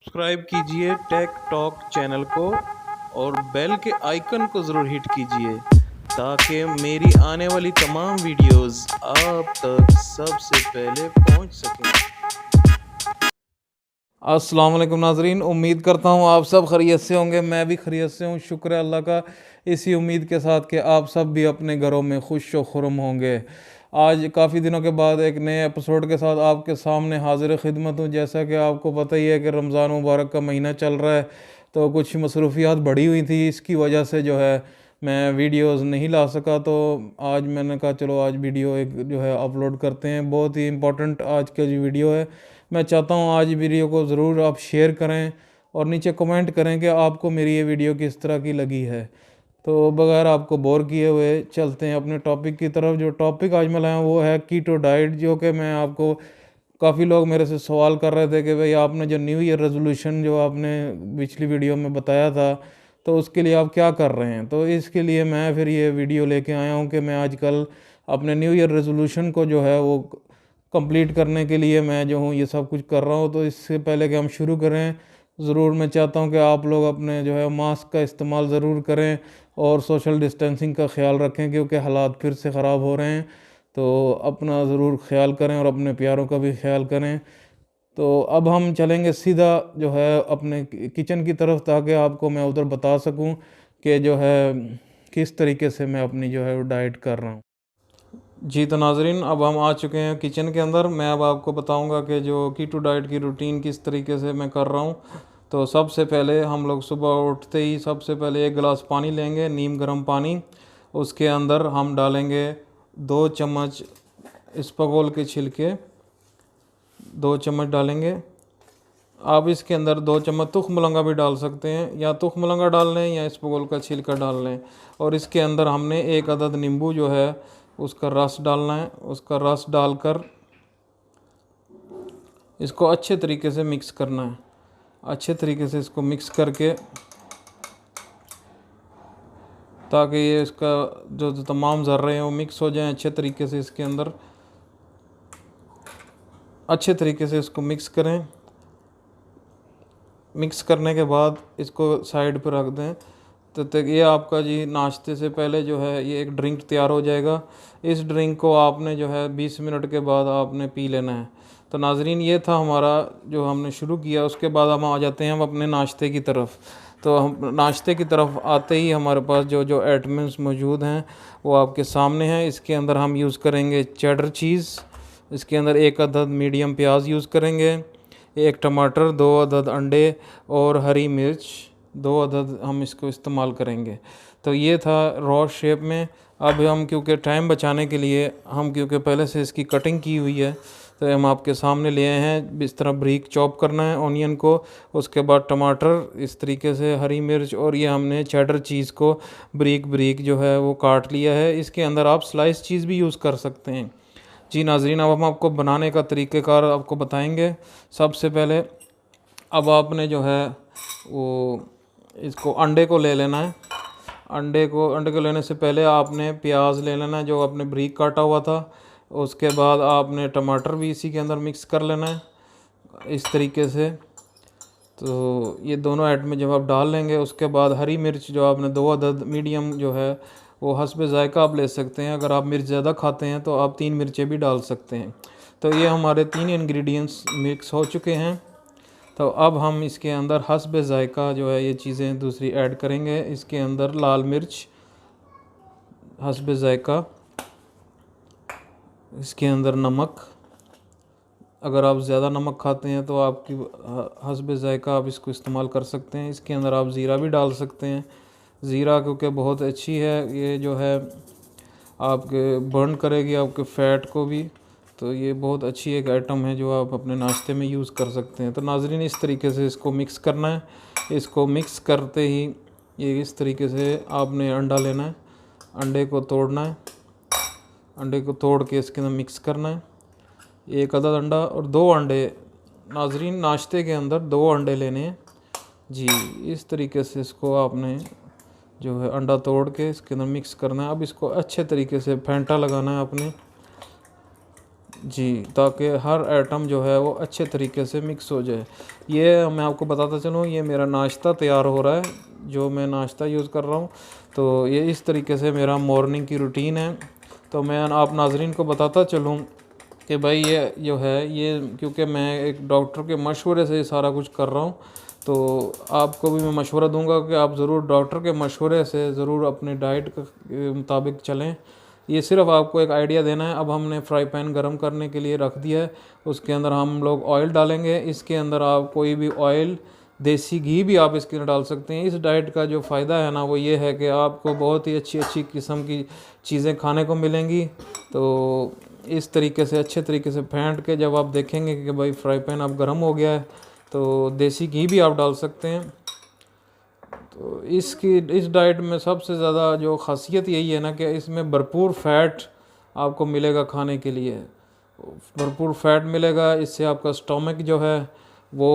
Subscribe कीजिए take talk channel को और बेल के आइकन को ज़रूर हिट कीजिए ताकि मेरी आने वाली तमाम वीडियोस आप तक सबसे पहले पहुंच सकें। अस्सलाम वालेकुम नाजरीन, उम्मीद करता हूँ आप सब खैरियत से होंगे। मैं भी खैरियत से हूँ, शुक्र है अल्लाह का। इसी उम्मीद के साथ कि आप सब भी अपने घरों में खुश व खुरम होंगे। आज काफ़ी दिनों के बाद एक नए एपिसोड के साथ आपके सामने हाजिर खिदमत हूँ। जैसा कि आपको पता ही है कि रमज़ान मुबारक का महीना चल रहा है, तो कुछ मसरूफियात बढ़ी हुई थी, इसकी वजह से जो है मैं वीडियोस नहीं ला सका। तो आज मैंने कहा चलो आज वीडियो एक जो है अपलोड करते हैं। बहुत ही इम्पोर्टेंट आज का जो वीडियो है, मैं चाहता हूँ आज वीडियो को ज़रूर आप शेयर करें और नीचे कमेंट करें कि आपको मेरी ये वीडियो किस तरह की लगी है। तो बगैर आपको बोर किए हुए चलते हैं अपने टॉपिक की तरफ। जो टॉपिक आज मैं लाया हूँ वो है कीटो डाइट, जो कि मैं आपको काफ़ी लोग मेरे से सवाल कर रहे थे कि भाई आपने जो न्यू ईयर रेजोल्यूशन जो आपने पिछली वीडियो में बताया था, तो उसके लिए आप क्या कर रहे हैं। तो इसके लिए मैं फिर ये वीडियो लेके आया हूँ कि मैं आजकल अपने न्यू ईयर रेजोल्यूशन को जो है वो कंप्लीट करने के लिए मैं जो हूँ ये सब कुछ कर रहा हूँ। तो इससे पहले कि हम शुरू करें, ज़रूर मैं चाहता हूँ कि आप लोग अपने जो है मास्क का इस्तेमाल ज़रूर करें और सोशल डिस्टेंसिंग का ख्याल रखें, क्योंकि हालात फिर से ख़राब हो रहे हैं। तो अपना ज़रूर ख्याल करें और अपने प्यारों का भी ख्याल करें। तो अब हम चलेंगे सीधा जो है अपने किचन की तरफ, ताकि आपको मैं उधर बता सकूं कि जो है किस तरीके से मैं अपनी जो है वो डाइट कर रहा हूं। जी तो नाजरीन, अब हम आ चुके हैं किचन के अंदर। मैं अब आपको बताऊंगा कि जो कीटो डाइट की रूटीन किस तरीके से मैं कर रहा हूं। तो सबसे पहले हम लोग सुबह उठते ही सबसे पहले एक गिलास पानी लेंगे, नीम गर्म पानी। उसके अंदर हम डालेंगे 2 चम्मच इसबगोल के छिलके, 2 चम्मच डालेंगे। आप इसके अंदर 2 चम्मच तुखमलंगा भी डाल सकते हैं, या तुखमलंगा डाल लें या इसबगोल का छिलका डाल लें। और इसके अंदर हमने एक अदद नींबू जो है उसका रस डालना है। उसका रस डालकर इसको अच्छे तरीके से मिक्स करना है। अच्छे तरीके से इसको मिक्स करके, ताकि ये इसका जो तमाम ज़र्रे हैं वो मिक्स हो जाएं अच्छे तरीके से इसके अंदर। अच्छे तरीके से इसको मिक्स करें। मिक्स करने के बाद इसको साइड पर रख दें। तो तक ये आपका जी नाश्ते से पहले जो है ये एक ड्रिंक तैयार हो जाएगा। इस ड्रिंक को आपने जो है 20 मिनट के बाद आपने पी लेना है। तो नाजरीन, ये था हमारा जो हमने शुरू किया। उसके बाद हम आ जाते हैं हम अपने नाश्ते की तरफ। तो हम नाश्ते की तरफ आते ही हमारे पास जो जो आइटम्स मौजूद हैं वो आपके सामने हैं। इसके अंदर हम यूज़ करेंगे चेडर चीज़। इसके अंदर एक अदद मीडियम प्याज यूज़ करेंगे, एक टमाटर, 2 अदद अंडे और हरी मिर्च 2 अदद हम इसको इस्तेमाल करेंगे। तो ये था रॉ शेप में। अब हम क्योंकि टाइम बचाने के लिए हम क्योंकि पहले से इसकी कटिंग की हुई है, तो हम आपके सामने ले आए हैं। इस तरह ब्रीक चॉप करना है ऑनियन को। उसके बाद टमाटर इस तरीके से, हरी मिर्च, और ये हमने चेडर चीज़ को ब्रीक ब्रीक जो है वो काट लिया है। इसके अंदर आप स्लाइस चीज़ भी यूज़ कर सकते हैं। जी नाजरीन, अब हम आपको बनाने का तरीक़ेकार आपको बताएंगे। सबसे पहले अब आपने जो है वो इसको अंडे को ले लेना है। अंडे को लेने से पहले आपने प्याज ले लेना है जो आपने ब्रीक काटा हुआ था। उसके बाद आपने टमाटर भी इसी के अंदर मिक्स कर लेना है इस तरीके से। तो ये दोनों आइटम जब आप डाल लेंगे, उसके बाद हरी मिर्च जो आपने 2 अदद मीडियम जो है वो हस्बे ज़ायका आप ले सकते हैं। अगर आप मिर्च ज़्यादा खाते हैं तो आप 3 मिर्चें भी डाल सकते हैं। तो ये हमारे 3 इंग्रेडिएंट्स मिक्स हो चुके हैं। तो अब हम इसके अंदर हस्बे ज़ायका जो है ये चीज़ें दूसरी ऐड करेंगे। इसके अंदर लाल मिर्च हस्बे ज़ायका, इसके अंदर नमक, अगर आप ज़्यादा नमक खाते हैं तो आपकी हस्बे ज़ायका आप इसको इस्तेमाल कर सकते हैं। इसके अंदर आप ज़ीरा भी डाल सकते हैं। ज़ीरा क्योंकि बहुत अच्छी है, ये जो है आपके बर्न करेगी आपके फ़ैट को भी। तो ये बहुत अच्छी एक आइटम है जो आप अपने नाश्ते में यूज़ कर सकते हैं। तो नाजरीन, इस तरीके से इसको मिक्स करना है। इसको मिक्स करते ही ये इस तरीके से आपने अंडा लेना है, अंडे को तोड़ना है। अंडे को तोड़ के इसके अंदर मिक्स करना है। 1 अदद अंडा और 2 अंडे, नाजरीन नाश्ते के अंदर 2 अंडे लेने हैं जी। इस तरीके से इसको आपने जो है अंडा तोड़ के इसके अंदर मिक्स करना है। अब इसको अच्छे तरीके से फेंटा लगाना है अपने जी, ताकि हर आइटम जो है वो अच्छे तरीके से मिक्स हो जाए। ये मैं आपको बताता चलूँ, ये मेरा नाश्ता तैयार हो रहा है, जो मैं नाश्ता यूज़ कर रहा हूँ। तो ये इस तरीके से मेरा मॉर्निंग की रूटीन है। तो मैं आप नाज़रीन को बताता चलूँ कि भाई ये जो है ये, क्योंकि मैं एक डॉक्टर के मशवरे से ये सारा कुछ कर रहा हूँ, तो आपको भी मैं मशवरा दूंगा कि आप ज़रूर डॉक्टर के मशवरे से ज़रूर अपनी डाइट के मुताबिक चलें। ये सिर्फ आपको एक आइडिया देना है। अब हमने फ्राई पैन गरम करने के लिए रख दिया है, उसके अंदर हम लोग ऑयल डालेंगे। इसके अंदर आप कोई भी ऑयल, देसी घी भी आप इसके अंदर डाल सकते हैं। इस डाइट का जो फ़ायदा है ना वो ये है कि आपको बहुत ही अच्छी अच्छी किस्म की चीज़ें खाने को मिलेंगी। तो इस तरीके से अच्छे तरीके से फेंट के जब आप देखेंगे कि भाई फ्राई पैन अब गर्म हो गया है, तो देसी घी भी आप डाल सकते हैं। तो इस डाइट में सबसे ज़्यादा जो ख़ासियत यही है ना कि इसमें भरपूर फ़ैट आपको मिलेगा खाने के लिए, भरपूर फ़ैट मिलेगा। इससे आपका स्टमक जो है वो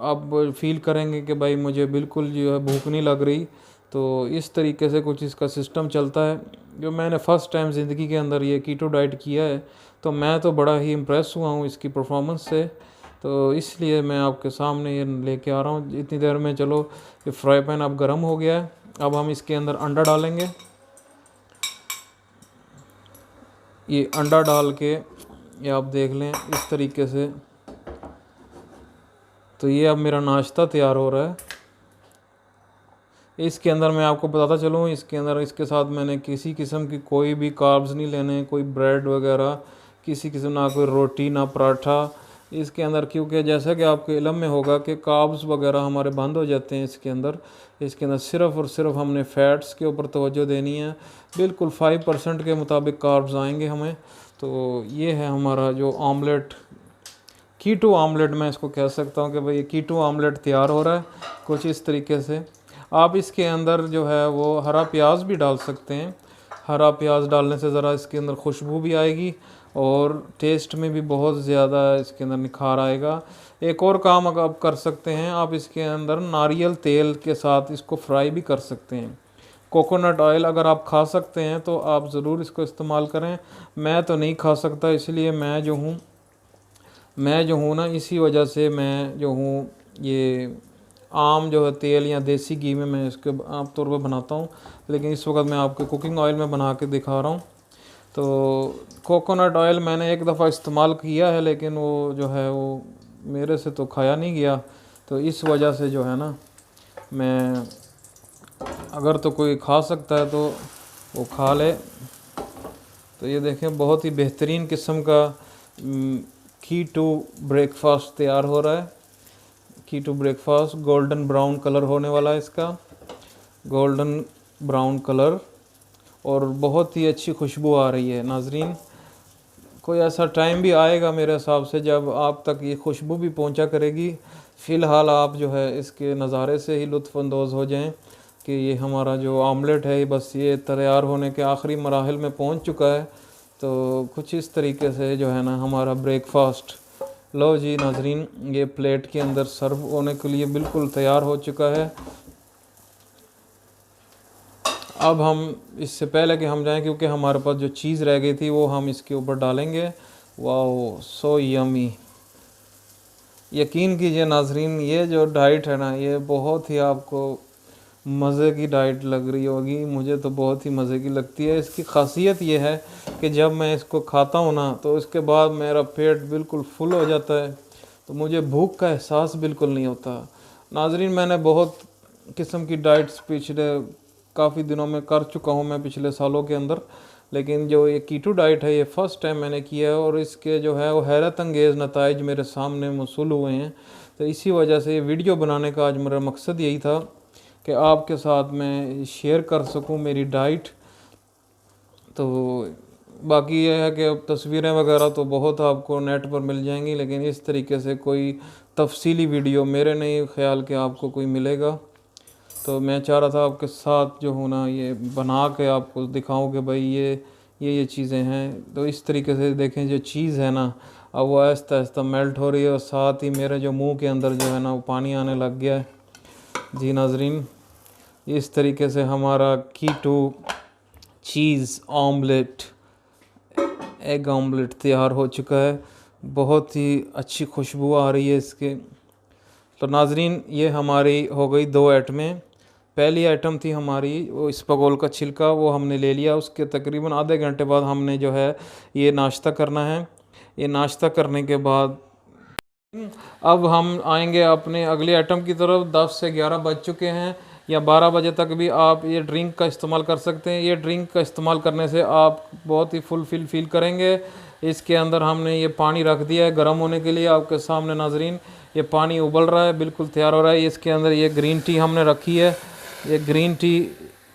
आप फील करेंगे कि भाई मुझे बिल्कुल जो है भूख नहीं लग रही। तो इस तरीके से कुछ इसका सिस्टम चलता है। जो मैंने फ़र्स्ट टाइम ज़िंदगी के अंदर ये कीटो डाइट किया है, तो मैं तो बड़ा ही इम्प्रेस हुआ हूँ इसकी परफॉर्मेंस से। तो इसलिए मैं आपके सामने ये लेके आ रहा हूँ। इतनी देर में चलो ये फ्राई पैन अब गर्म हो गया है। अब हम इसके अंदर अंडा डालेंगे। ये अंडा डाल के ये आप देख लें इस तरीके से। तो ये अब मेरा नाश्ता तैयार हो रहा है। इसके अंदर मैं आपको बताता चलूँ, इसके अंदर इसके साथ मैंने किसी किस्म की कोई भी कार्ब्स नहीं लेने, कोई ब्रेड वगैरह किसी किस्म, ना कोई रोटी ना पराठा इसके अंदर। क्योंकि जैसा कि आपके इल्म में होगा कि कार्ब्स वगैरह हमारे बंद हो जाते हैं इसके अंदर। सिर्फ़ और सिर्फ हमने फ़ैट्स के ऊपर तवज्जो देनी है। बिल्कुल 5% के मुताबिक कार्ब्स आएंगे हमें। तो ये है हमारा जो ऑमलेट, कीटो ऑमलेट मैं इसको कह सकता हूँ कि भाई कीटो ऑमलेट तैयार हो रहा है कुछ इस तरीके से। आप इसके अंदर जो है वो हरा प्याज भी डाल सकते हैं। हरा प्याज डालने से ज़रा इसके अंदर खुशबू भी आएगी और टेस्ट में भी बहुत ज़्यादा इसके अंदर निखार आएगा। एक और काम अगर आप कर सकते हैं, आप इसके अंदर नारियल तेल के साथ इसको फ्राई भी कर सकते हैं। कोकोनट ऑयल अगर आप खा सकते हैं तो आप ज़रूर इसको इस्तेमाल करें। मैं तो नहीं खा सकता, इसलिए मैं जो हूँ ना, इसी वजह से मैं जो हूँ ये आम जो है तेल या देसी घी में मैं इसके आम तौर पर बनाता हूँ। लेकिन इस वक्त मैं आपको कुकिंग ऑयल में बना के दिखा रहा हूँ। तो कोकोनट ऑयल मैंने एक दफ़ा इस्तेमाल किया है, लेकिन वो जो है वो मेरे से तो खाया नहीं गया। तो इस वजह से जो है ना, मैं अगर तो कोई खा सकता है तो वो खा ले। तो ये देखें बहुत ही बेहतरीन किस्म का कीटो ब्रेकफास्ट तैयार हो रहा है। कीटो ब्रेकफास्ट गोल्डन ब्राउन कलर होने वाला है इसका, गोल्डन ब्राउन कलर, और बहुत ही अच्छी खुशबू आ रही है। नाजरीन, कोई ऐसा टाइम भी आएगा मेरे हिसाब से जब आप तक ये खुशबू भी पहुंचा करेगी। फ़िलहाल आप जो है इसके नज़ारे से ही लुत्फ़अंदोज़ हो जाएं कि ये हमारा जो आमलेट है बस ये तैयार होने के आखिरी मराहिल में पहुंच चुका है। तो कुछ इस तरीके से जो है ना हमारा ब्रेकफास्ट, लो जी नाजरीन, ये प्लेट के अंदर सर्व होने के लिए बिल्कुल तैयार हो चुका है। अब हम इससे पहले कि हम जाएं, क्योंकि हमारे पास जो चीज़ रह गई थी वो हम इसके ऊपर डालेंगे। वाह, सो यमी। यकीन कीजिए नाजरीन, ये जो डाइट है ना ये बहुत ही आपको मज़े की डाइट लग रही होगी। मुझे तो बहुत ही मज़े की लगती है। इसकी ख़ासियत ये है कि जब मैं इसको खाता हूँ ना तो इसके बाद मेरा पेट बिल्कुल फुल हो जाता है, तो मुझे भूख का एहसास बिल्कुल नहीं होता। नाजरीन, मैंने बहुत किस्म की डाइट्स पिछले काफ़ी दिनों में कर चुका हूँ मैं पिछले सालों के अंदर, लेकिन जो ये कीटो डाइट है ये फ़र्स्ट टाइम मैंने किया है और इसके जो है वो हैरत अंगेज़ नताइज मेरे सामने मौसूल हुए हैं। तो इसी वजह से ये वीडियो बनाने का आज मेरा मकसद यही था कि आपके साथ मैं शेयर कर सकूं मेरी डाइट। तो बाकी ये है कि अब तस्वीरें वगैरह तो बहुत आपको नेट पर मिल जाएंगी, लेकिन इस तरीके से कोई तफसीली वीडियो मेरे नहीं ख्याल के आपको कोई मिलेगा। तो मैं चाह रहा था आपके साथ जो हूँ ना ये बना के आपको दिखाऊं कि भाई ये चीज़ें हैं। तो इस तरीके से देखें, जो चीज़ है ना अब वो आहिस्ता आहिस्ता मेल्ट हो रही है और साथ ही मेरे जो मुंह के अंदर जो है ना वो पानी आने लग गया है। जी नाजरीन, इस तरीके से हमारा कीटो चीज़ ऑमलेट एग ऑमलेट तैयार हो चुका है। बहुत ही अच्छी खुशबू आ रही है इसके। तो नाजरीन, ये हमारी हो गई 2 आइटमें। पहली आइटम थी हमारी वो इसबगोल का छिलका, वो हमने ले लिया। उसके तकरीबन आधे घंटे बाद हमने जो है ये नाश्ता करना है। ये नाश्ता करने के बाद अब हम आएंगे अपने अगले आइटम की तरफ। 10 से 11 बज चुके हैं, या 12 बजे तक भी आप ये ड्रिंक का इस्तेमाल कर सकते हैं। ये ड्रिंक का इस्तेमाल करने से आप बहुत ही फुलफिल फील करेंगे। इसके अंदर हमने ये पानी रख दिया है गर्म होने के लिए। आपके सामने नाजरीन ये पानी उबल रहा है, बिल्कुल तैयार हो रहा है। इसके अंदर ये ग्रीन टी हमने रखी है। ये ग्रीन टी,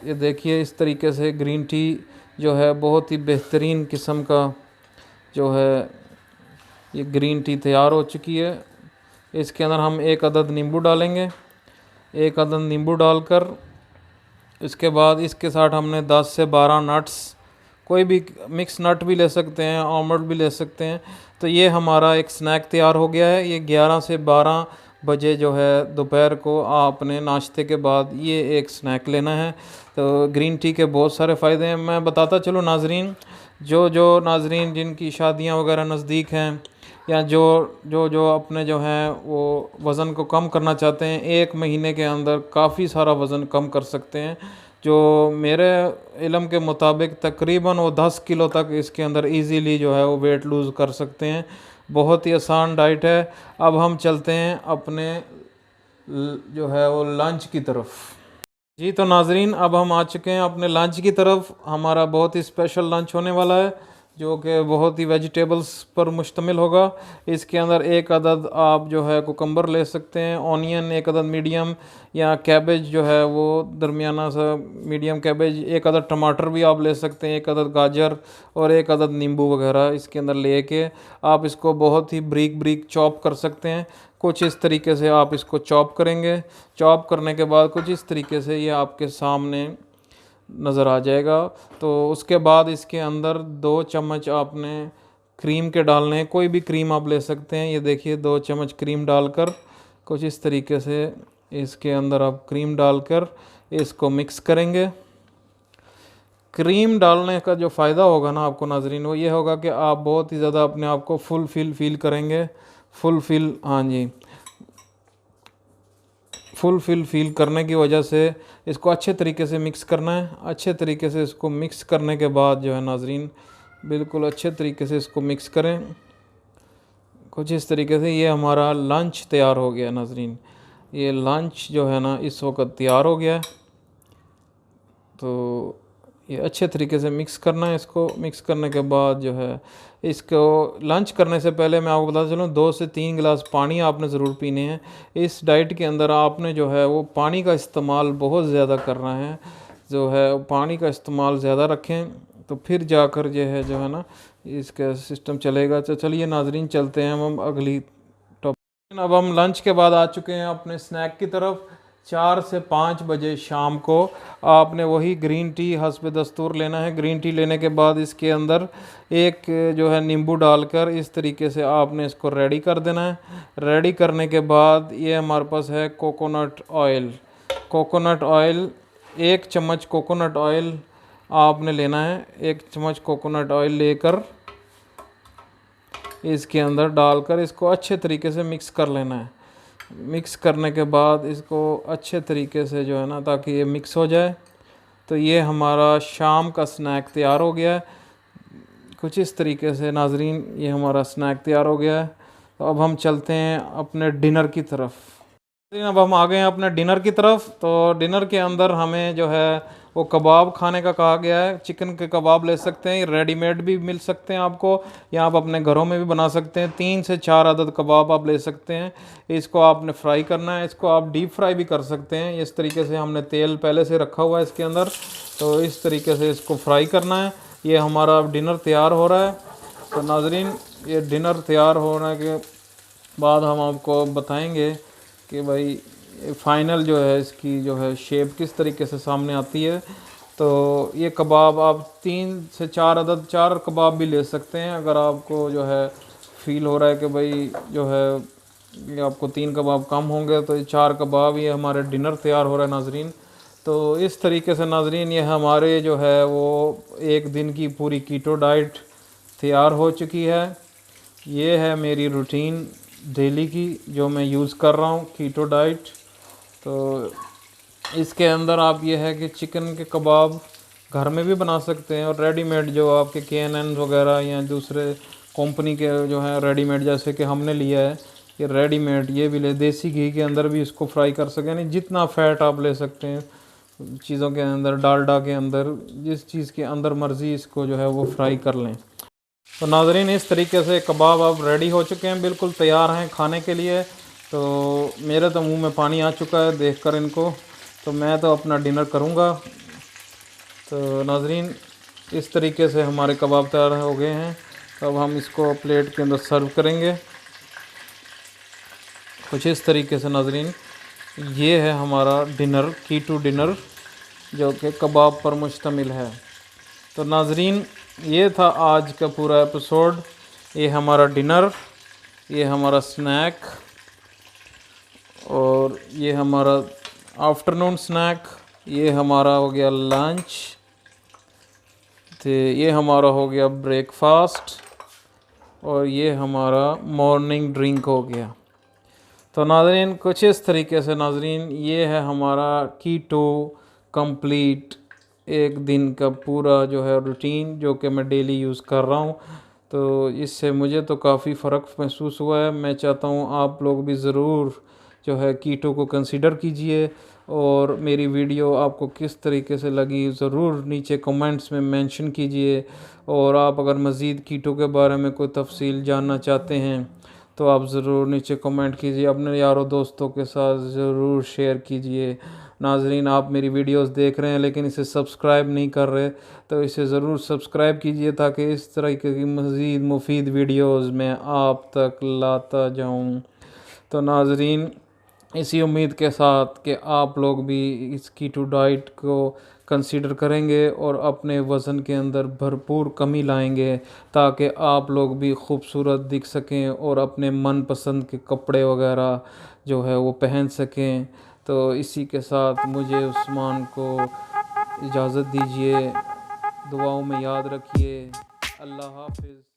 ये देखिए इस तरीके से ग्रीन टी जो है बहुत ही बेहतरीन किस्म का जो है ये ग्रीन टी तैयार हो चुकी है। इसके अंदर हम 1 अदद नींबू डालेंगे। 1 अदद नींबू डालकर इसके बाद इसके साथ हमने 10 से 12 नट्स, कोई भी मिक्स नट भी ले सकते हैं, आलमंड भी ले सकते हैं। तो ये हमारा एक स्नैक तैयार हो गया है। ये 11 से 12 बजे जो है दोपहर को आपने नाश्ते के बाद ये एक स्नैक लेना है। तो ग्रीन टी के बहुत सारे फ़ायदे हैं। मैं बताता चलूँ नाजरीन, जो नाजरीन जिनकी शादियां वगैरह नज़दीक हैं, या जो अपने जो हैं वो वज़न को कम करना चाहते हैं, 1 महीने के अंदर काफ़ी सारा वज़न कम कर सकते हैं। जो मेरे इल्म के मुताबिक तकरीबन वो 10 किलो तक इसके अंदर इजीली जो है वो वेट लूज़ कर सकते हैं। बहुत ही आसान डाइट है। अब हम चलते हैं अपने जो है वो लंच की तरफ। जी तो नाजरीन, अब हम आ चुके हैं अपने लंच की तरफ। हमारा बहुत ही स्पेशल लंच होने वाला है, जो कि बहुत ही वेजिटेबल्स पर मुश्तमिल होगा। इसके अंदर 1 अदद आप जो है कुकम्बर ले सकते हैं, ऑनियन 1 अदद मीडियम, या कैबेज जो है वो दरमियाना सा मीडियम कैबेज, 1 अदद टमाटर भी आप ले सकते हैं, 1 अदद गाजर और 1 अदद नींबू वगैरह इसके अंदर लेके आप इसको बहुत ही ब्रीक ब्रीक चॉप कर सकते हैं। कुछ इस तरीके से आप इसको चॉप करेंगे। चॉप करने के बाद कुछ इस तरीके से ये आपके सामने नज़र आ जाएगा। तो उसके बाद इसके अंदर 2 चम्मच आपने क्रीम के डालने हैं। कोई भी क्रीम आप ले सकते हैं। ये देखिए 2 चम्मच क्रीम डालकर कुछ इस तरीके से इसके अंदर आप क्रीम डालकर इसको मिक्स करेंगे। क्रीम डालने का जो फ़ायदा होगा ना आपको नाजरीन, वो ये होगा कि आप बहुत ही ज़्यादा अपने आप को फुल करेंगे। हाँ जी, फुल फील करने की वजह से इसको अच्छे तरीके से मिक्स करना है। अच्छे तरीके से इसको मिक्स करने के बाद जो है नाजरीन, बिल्कुल अच्छे तरीके से इसको मिक्स करें। कुछ इस तरीके से ये हमारा लंच तैयार हो गया नाजरीन। ये लंच जो है ना इस वक्त तैयार हो गया है। तो ये अच्छे तरीके से मिक्स करना है। इसको मिक्स करने के बाद जो है इसको लंच करने से पहले मैं आपको बताता चलूँ 2 से 3 गिलास पानी आपने ज़रूर पीने हैं। इस डाइट के अंदर आपने जो है वो पानी का इस्तेमाल बहुत ज़्यादा करना है। जो है पानी का इस्तेमाल ज़्यादा रखें, तो फिर जाकर जो है ना इसका सिस्टम चलेगा। तो चलिए नाजरीन, चलते हैं हम अगली टॉपिक। अब हम लंच के बाद आ चुके हैं अपने स्नैक की तरफ। 4 से 5 बजे शाम को आपने वही ग्रीन टी हस्ब दस्तूर लेना है। ग्रीन टी लेने के बाद इसके अंदर एक जो है नींबू डालकर इस तरीके से आपने इसको रेडी कर देना है। रेडी करने के बाद ये हमारे पास है कोकोनट ऑयल। कोकोनट ऑयल 1 चम्मच कोकोनट ऑयल आपने लेना है। 1 चम्मच कोकोनट ऑयल लेकर इसके अंदर डालकर इसको अच्छे तरीके से मिक्स कर लेना है। मिक्स करने के बाद इसको अच्छे तरीके से जो है ना, ताकि ये मिक्स हो जाए। तो ये हमारा शाम का स्नैक तैयार हो गया है। कुछ इस तरीके से नाजरीन ये हमारा स्नैक तैयार हो गया है। तो अब हम चलते हैं अपने डिनर की तरफ। अब हम आ गए हैं अपने डिनर की तरफ। तो डिनर के अंदर हमें जो है वो कबाब खाने का कहा गया है। चिकन के कबाब ले सकते हैं, रेडीमेड भी मिल सकते हैं आपको, या आप अपने घरों में भी बना सकते हैं। 3 से 4 अदद कबाब आप ले सकते हैं। इसको आपने फ्राई करना है। इसको आप डीप फ्राई भी कर सकते हैं। इस तरीके से हमने तेल पहले से रखा हुआ है इसके अंदर, तो इस तरीके से इसको फ्राई करना है। ये हमारा डिनर तैयार हो रहा है। तो नाजरीन, ये डिनर तैयार होने के बाद हम आपको बताएंगे कि भाई फ़ाइनल जो है इसकी जो है शेप किस तरीके से सामने आती है। तो ये कबाब आप 3 से 4 अदद 4 कबाब भी ले सकते हैं। अगर आपको जो है फ़ील हो रहा है कि भाई जो है ये आपको 3 कबाब कम होंगे, तो ये 4 कबाब, ये हमारे डिनर तैयार हो रहा है नाजरीन। तो इस तरीके से नाजरीन ये हमारे जो है वो एक दिन की पूरी कीटो डाइट तैयार हो चुकी है। ये है मेरी रूटीन डेली की जो मैं यूज़ कर रहा हूँ कीटो डाइट। तो इसके अंदर आप ये है कि चिकन के कबाब घर में भी बना सकते हैं, और रेडीमेड जो आपके KNN वगैरह या दूसरे कंपनी के जो है रेडीमेड, जैसे कि हमने लिया है ये रेडीमेड, ये भी ले, देसी घी के अंदर भी इसको फ्राई कर सकें। यानी जितना फ़ैट आप ले सकते हैं चीज़ों के अंदर, डालडा के अंदर, जिस चीज़ के अंदर मर्ज़ी इसको जो है वो फ्राई कर लें। तो नाज़रीन, इस तरीके से कबाब अब रेडी हो चुके हैं, बिल्कुल तैयार हैं खाने के लिए। तो मेरे तो मुंह में पानी आ चुका है देखकर इनको, तो मैं तो अपना डिनर करूंगा। तो नाज़रीन, इस तरीके से हमारे कबाब तैयार हो गए हैं। तो अब हम इसको प्लेट के अंदर सर्व करेंगे कुछ इस तरीके से। नाज़रीन, ये है हमारा डिनर, कीटो डिनर, जो कि कबाब पर मुश्तमिल है। तो नाज़रीन, ये था आज का पूरा एपिसोड। ये हमारा डिनर, ये हमारा स्नैक, और ये हमारा आफ्टरनून स्नैक, ये हमारा हो गया लंच, तो ये हमारा हो गया ब्रेकफास्ट, और ये हमारा मॉर्निंग ड्रिंक हो गया। तो नाज़रीन, कुछ इस तरीके से नाज़रीन, ये है हमारा कीटो कंप्लीट एक दिन का पूरा जो है रूटीन, जो कि मैं डेली यूज़ कर रहा हूँ। तो इससे मुझे तो काफ़ी फ़र्क महसूस हुआ है। मैं चाहता हूँ आप लोग भी ज़रूर जो है कीटो को कंसीडर कीजिए, और मेरी वीडियो आपको किस तरीके से लगी ज़रूर नीचे कमेंट्स में मेंशन कीजिए। और आप अगर मज़ीद कीटो के बारे में कोई तफसील जानना चाहते हैं तो आप ज़रूर नीचे कमेंट कीजिए, अपने यारों दोस्तों के साथ ज़रूर शेयर कीजिए। नाज़रीन, आप मेरी वीडियोस देख रहे हैं लेकिन इसे सब्सक्राइब नहीं कर रहे, तो इसे ज़रूर सब्सक्राइब कीजिए, ताकि इस तरह की मज़ीद मुफीद वीडियोस मैं आप तक लाता जाऊं। तो नाज़रीन, इसी उम्मीद के साथ कि आप लोग भी इस कीटो डाइट को कंसीडर करेंगे और अपने वज़न के अंदर भरपूर कमी लाएंगे, ताकि आप लोग भी खूबसूरत दिख सकें और अपने मनपसंद के कपड़े वगैरह जो है वो पहन सकें। तो इसी के साथ मुझे उस्मान को इजाज़त दीजिए। दुआओं में याद रखिए। अल्लाह हाफ़िज़।